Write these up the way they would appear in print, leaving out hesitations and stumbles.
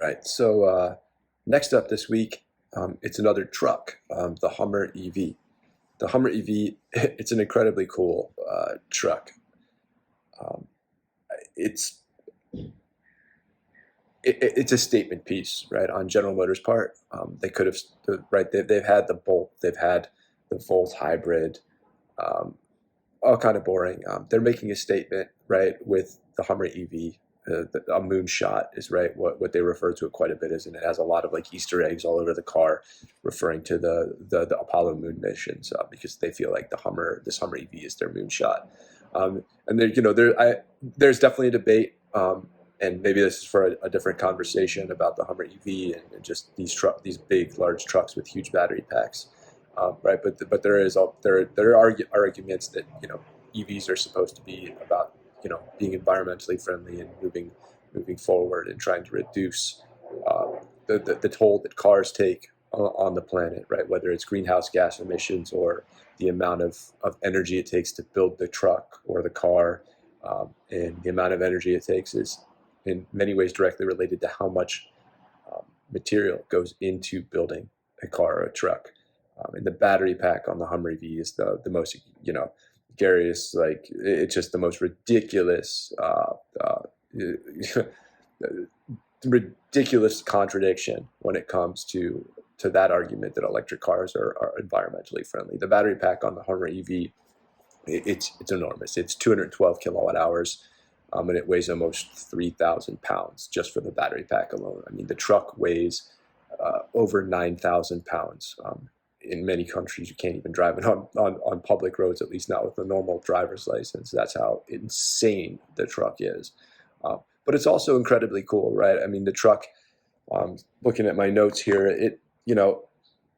Right. So next up this week, it's another truck, the Hummer EV. The Hummer EV, it's an incredibly cool truck. Um, it's it's a statement piece, right, on General Motors' part. They could have, right? They've had the Bolt, they've had the Volt hybrid, um, all kind of boring. They're making a statement, right, with the Hummer EV. A moonshot is right what they refer to it quite a bit as, and it has a lot of like Easter eggs all over the car, referring to the Apollo moon missions, because they feel like this Hummer EV is their moonshot. And there's definitely a debate, and maybe this is for a different conversation about the Hummer EV and just these big large trucks with huge battery packs. Right, but there are arguments that EVs are supposed to be about being environmentally friendly and moving forward and trying to reduce the toll that cars take on the planet, right? Whether it's greenhouse gas emissions or the amount of energy it takes to build the truck or the car, and the amount of energy it takes is in many ways directly related to how much material goes into building a car or a truck. And the battery pack on the Hummer EV is the most, Gary's like it's just the most ridiculous, ridiculous contradiction when it comes to that argument that electric cars are environmentally friendly. The battery pack on the Hummer EV, it's enormous. It's 212 kilowatt hours, and it weighs almost 3,000 pounds just for the battery pack alone. I mean, the truck weighs over 9,000 pounds. In many countries, you can't even drive it on public roads, at least not with a normal driver's license. That's how insane the truck is. But it's also incredibly cool, right? I mean, the truck, looking at my notes here,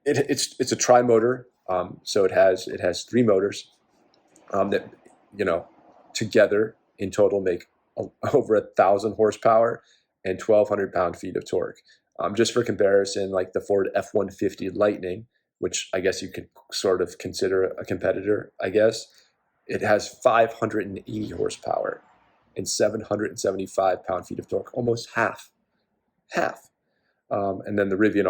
it's a tri-motor. So it has three motors that, together in total make over 1,000 horsepower and 1,200 pound-feet of torque. Just for comparison, like the Ford F-150 Lightning, which I guess you could sort of consider a competitor, I guess, it has 580 horsepower and 775 pound-feet of torque, almost half. And then the Rivian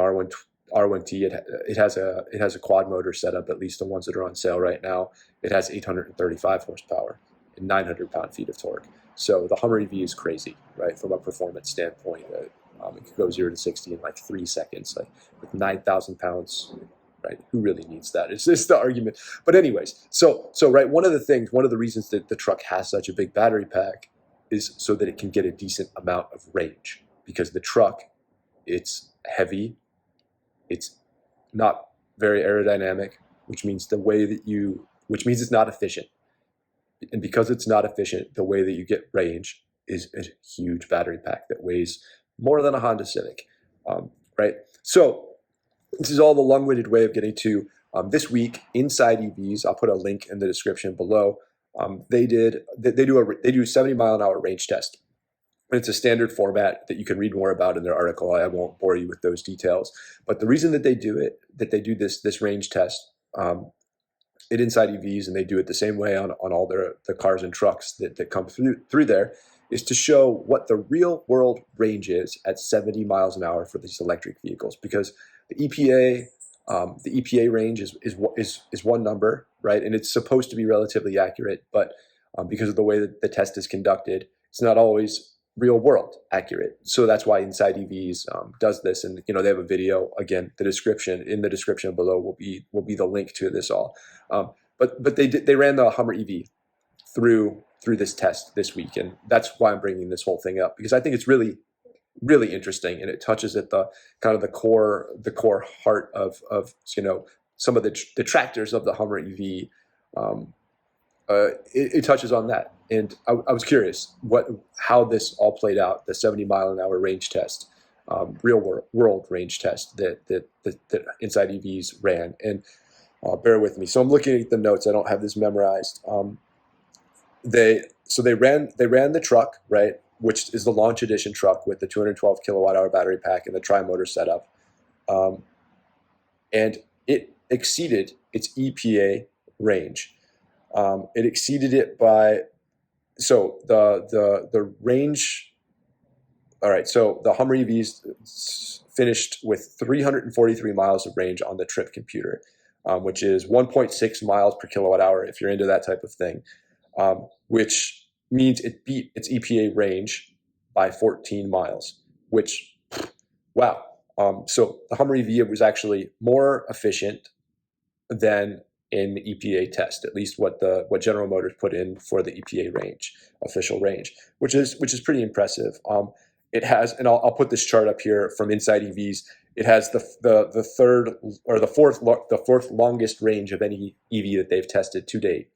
R1T, it has a quad motor setup, at least the ones that are on sale right now. It has 835 horsepower and 900 pound-feet of torque. So the Hummer EV is crazy, right, from a performance standpoint. It could go 0 to 60 in like 3 seconds, like with 9,000 pounds. Right? Who really needs that? It's just the argument. But anyways, so right, one of the reasons that the truck has such a big battery pack is so that it can get a decent amount of range. Because the truck, it's heavy, it's not very aerodynamic, which means it's not efficient. And because it's not efficient, the way that you get range is a huge battery pack that weighs more than a Honda Civic, right? So this is all the long-winded way of getting to this week inside EVs. I'll put a link in the description below. They do a 70-mile-an-hour range test. And it's a standard format that you can read more about in their article. I won't bore you with those details. But the reason that they do this range test, it inside EVs, and they do it the same way on all the cars and trucks that come through there, is to show what the real world range is at 70 miles an hour for these electric vehicles. Because the EPA range is one number, right? And it's supposed to be relatively accurate, but because of the way that the test is conducted, it's not always real world accurate. So that's why Inside EVs does this, and they have a video. Again, in the description below will be the link to this all. But they ran the Hummer EV through this test this week, and that's why I'm bringing this whole thing up, because I think it's really interesting, and it touches at the kind of the core heart of some of the detractors of the Hummer EV. It touches on that, and I was curious how this all played out. The 70-mile-an-hour range test, real world range test that Inside EVs ran, and bear with me. So I'm looking at the notes. I don't have this memorized. They ran the truck, right, which is the launch edition truck with the 212 kilowatt hour battery pack and the tri-motor setup, and it exceeded its EPA range. It exceeded it by, so the range All right, so the Hummer EVs finished with 343 miles of range on the trip computer, which is 1.6 miles per kilowatt hour if you're into that type of thing, which means it beat its EPA range by 14 miles, which, wow. So the Hummer EV was actually more efficient than in the EPA test, at least what General Motors put in for the EPA range, official range, which is pretty impressive. It has, and I'll put this chart up here from Inside EVs. It has the third or the fourth longest range of any EV that they've tested to date,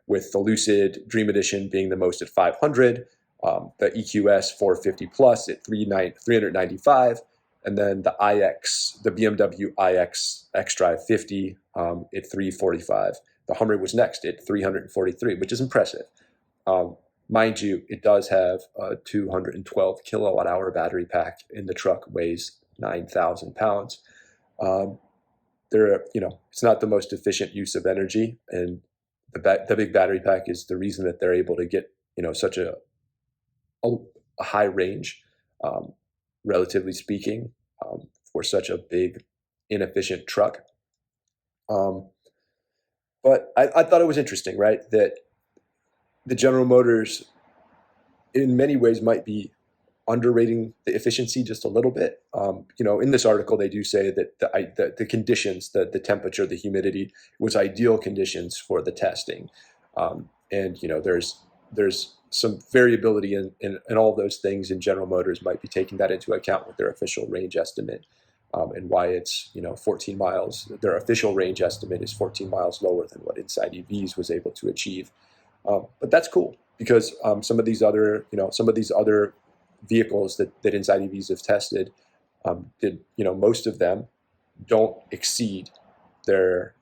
with the Lucid Dream Edition being the most at 500, the EQS 450 plus at 395. And then the BMW iX xDrive 50 at 345. The Hummer was next at 343, which is impressive. Mind you, it does have a 212 kilowatt hour battery pack in the truck, weighs 9,000 pounds. It's not the most efficient use of energy, and the big battery pack is the reason that they're able to get such a high range, relatively speaking, for such a big, inefficient truck. But I thought it was interesting, right, that the General Motors, in many ways, might be underrating the efficiency just a little bit. In this article, they do say that the conditions, the temperature, the humidity, was ideal conditions for the testing. And there's some variability in all those things, and General Motors might be taking that into account with their official range estimate, and why it's 14 miles. Their official range estimate is 14 miles lower than what Inside EVs was able to achieve. But that's cool, because some of these other vehicles that Inside EVs have tested, most of them don't exceed their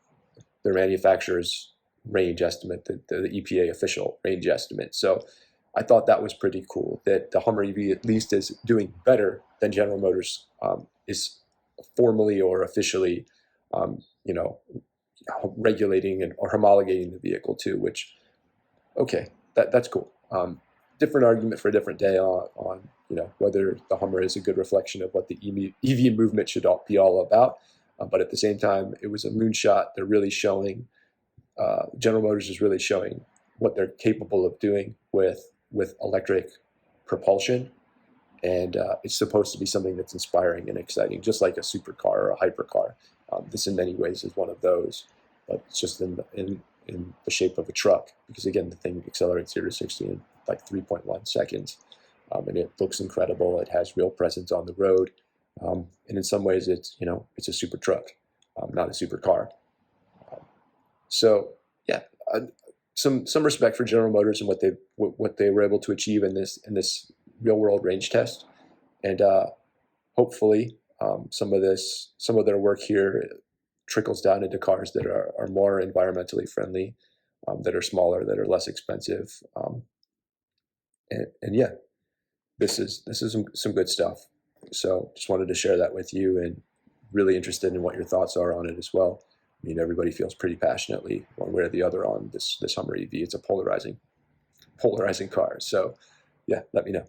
manufacturer's range estimate, the EPA official range estimate. So I thought that was pretty cool, that the Hummer EV at least is doing better than General Motors is formally or officially, regulating or homologating the vehicle to, which, okay, that's cool. Different argument for a different day on whether the Hummer is a good reflection of what the EV movement should be all about. But at the same time, it was a moonshot. They're really showing, General Motors is really showing what they're capable of doing with electric propulsion. And it's supposed to be something that's inspiring and exciting, just like a supercar or a hypercar. This in many ways is one of those, but it's just in the shape of a truck, because again, the thing accelerates 0 to 60 in like 3.1 seconds. And it looks incredible. It has real presence on the road. And in some ways it's a super truck, not a supercar. So yeah, some respect for General Motors and what they were able to achieve in this real world range test. And hopefully some of their work here trickles down into cars that are more environmentally friendly, that are smaller, that are less expensive. And yeah, this is some good stuff. So just wanted to share that with you, and really interested in what your thoughts are on it as well. I mean, everybody feels pretty passionately one way or the other on this Hummer EV. It's a polarizing car. So yeah, let me know.